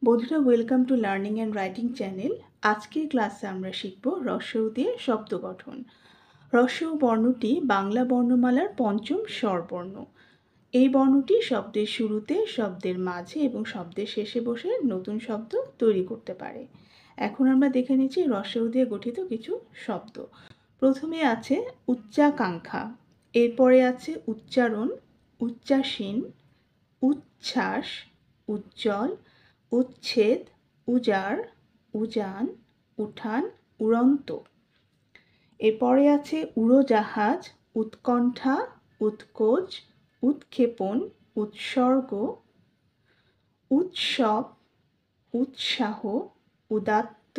বন্ধুরা, welcome to learning and writing channel. আজকের ক্লাসে আমরা শিখব রস্বউ দিয়ে শব্দ গঠন। রস্বউ বর্ণটি বাংলা বর্ণমালার পঞ্চম স্বরবর্ণ। এই বর্ণটি শব্দের শুরুতে, শব্দের মাঝে এবং শব্দের শেষে বসে নতুন শব্দ তৈরি করতে পারে। এখন আমরা দেখে নিচ্ছি রস্বউ দিয়ে গঠিত কিছু শব্দ। প্রথমে আছে উচ্চাকাঙ্ক্ষা, এরপরে আছে উচ্চারণ, উচ্চাসীন, উচ্ছ্বাস, উজ্জ্বল, উচ্ছেদ, উজাড়, উজান, উঠান, উড়ন্ত। এরপরে আছে উড়োজাহাজ, উৎকণ্ঠা, উৎকোচ, উৎক্ষেপণ, উৎসর্গ, উৎসব, উৎসাহ, উদাত্ত,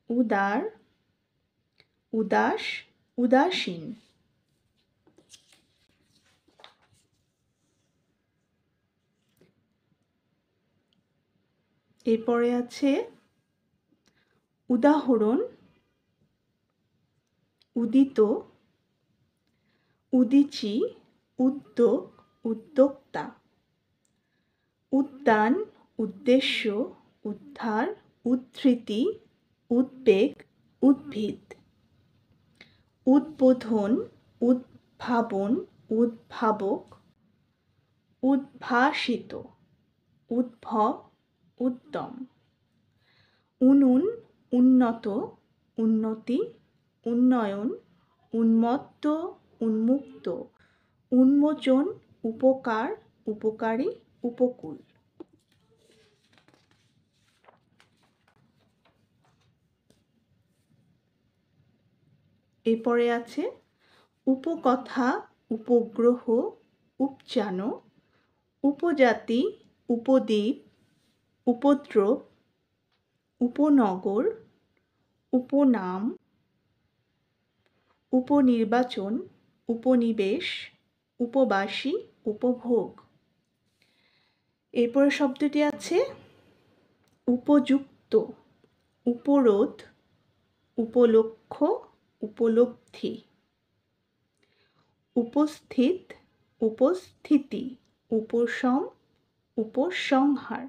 উদার, উদাস, উদাসীন। এরপরে আছে উদাহরণ, উদিত, উদীচী, উদ্যোগ, উদ্যোক্তা, উদ্যান, উদ্দেশ্য, উদ্ধার, উদ্ধৃতি, উদ্বেগ, উদ্ভিদ, উদ্বোধন, উদ্ভাবন, উদ্ভাবক, উদ্ভাসিত, উদ্ভব, উদ্যম, উনুন, উন্নত, উন্নতি, উন্নয়ন, উন্মত্ত, উন্মুক্ত, উন্মোচন, উপকার, উপকারী, উপকূল। এরপরে আছে উপকথা, উপগ্রহ, উপচান, উপজাতি, উপদ্বীপ, উপদ্রব, উপনগর, উপনাম, উপনির্বাচন, উপনিবেশ, উপবাসী, উপভোগ। এরপরে শব্দটি আছে উপযুক্ত, উপরোধ, উপলক্ষ, উপলব্ধি, উপস্থিত, উপস্থিতি, উপশম, উপসংহার,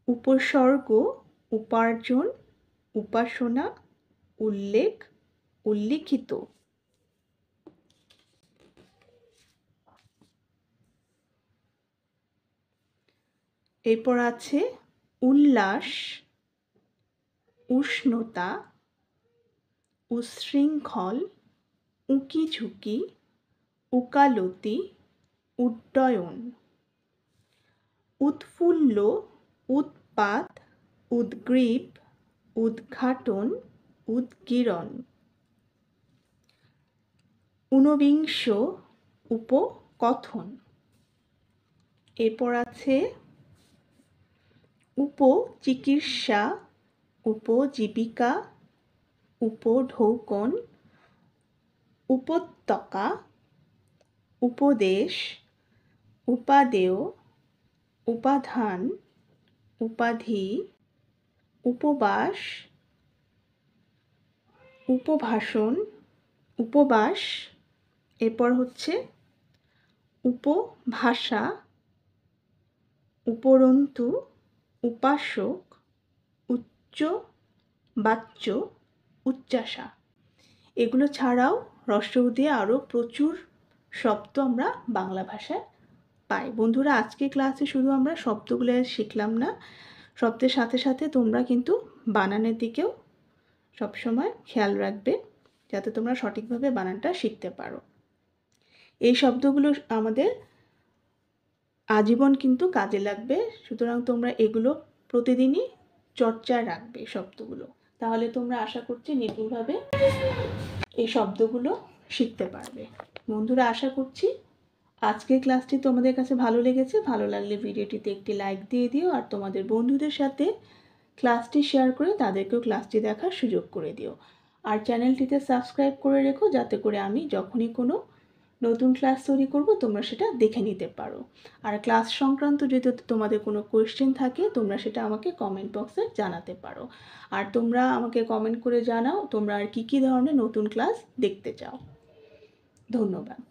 উপসর্গ, উপার্জন, উপাসনা, উল্লেখ, উল্লিখিত। এরপর আছে উল্লাস, উষ্ণতা, উচ্ছৃঙ্খল, উঁকিঝুঁকি, উকালতি, উড্ডয়ন, উৎফুল্ল, উৎপাত, উদ্গ্রীব, উদ্ঘাটন, উদ্গীরণ, ঊনবিংশ, উপকথন। এরপর আছে উপচিকিৎসা, উপজীবিকা, উপঢৌকন, উপত্যকা, উপদেশ, উপাদেয়, উপাধান, উপাধি, উপবাস, উপভাষণ, উপবাস। এরপর হচ্ছে উপভাষা, উপরন্তু, উপাসক, উচ্চ বাচ্য, উচ্চাসা। এগুলো ছাড়াও রস্বউ দিয়ে আরও প্রচুর শব্দ আমরা বাংলা ভাষায় পাই। বন্ধুরা, আজকে ক্লাসে শুধু আমরা শব্দগুলো শিখলাম না, শব্দের সাথে সাথে তোমরা কিন্তু বানানের দিকেও সবসময় খেয়াল রাখবে, যাতে তোমরা সঠিকভাবে বানানটা শিখতে পারো। এই শব্দগুলো আমাদের আজীবন কিন্তু কাজে লাগবে, সুতরাং তোমরা এগুলো প্রতিদিনই চর্চায় রাখবে শব্দগুলো। তাহলে তোমরা আশা করছি নিপুণভাবে এই শব্দগুলো শিখতে পারবে। বন্ধুরা, আশা করছি আজকের ক্লাসটি তোমাদের কাছে ভালো লেগেছে। ভালো লাগলে ভিডিওটিতে একটি লাইক দিয়ে দিও, আর তোমাদের বন্ধুদের সাথে ক্লাসটি শেয়ার করে তাদেরকেও ক্লাসটি দেখার সুযোগ করে দিও। আর চ্যানেলটিতে সাবস্ক্রাইব করে রেখো, যাতে করে আমি যখনই কোনো নতুন ক্লাস তৈরি করব তোমরা সেটা দেখে নিতে পারো। আর ক্লাস সংক্রান্ত যদি তোমাদের কোনো কোয়েশ্চেন থাকে, তোমরা সেটা আমাকে কমেন্ট বক্সে জানাতে পারো। আর তোমরা আমাকে কমেন্ট করে জানাও তোমরা আর কী কী ধরনের নতুন ক্লাস দেখতে চাও। ধন্যবাদ।